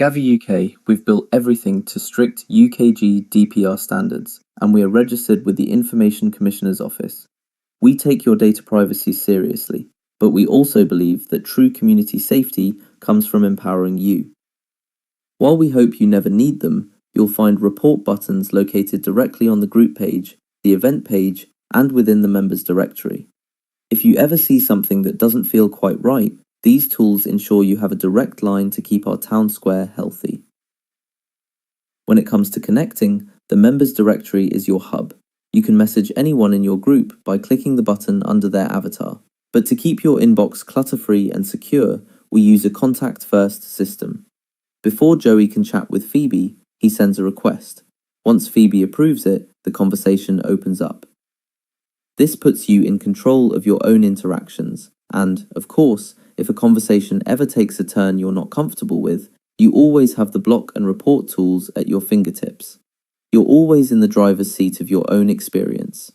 Gather UK, we've built everything to strict UK GDPR standards, and we are registered with the Information Commissioner's Office. We take your data privacy seriously, but we also believe that true community safety comes from empowering you. While we hope you never need them, you'll find report buttons located directly on the group page, the event page, and within the members directory. If you ever see something that doesn't feel quite right, these tools ensure you have a direct line to keep our town square healthy. When it comes to connecting, the members directory is your hub. You can message anyone in your group by clicking the button under their avatar. But to keep your inbox clutter-free and secure, we use a contact-first system. Before Joey can chat with Phoebe, he sends a request. Once Phoebe approves it, the conversation opens up. This puts you in control of your own interactions, and, of course, if a conversation ever takes a turn you're not comfortable with, you always have the block and report tools at your fingertips. You're always in the driver's seat of your own experience.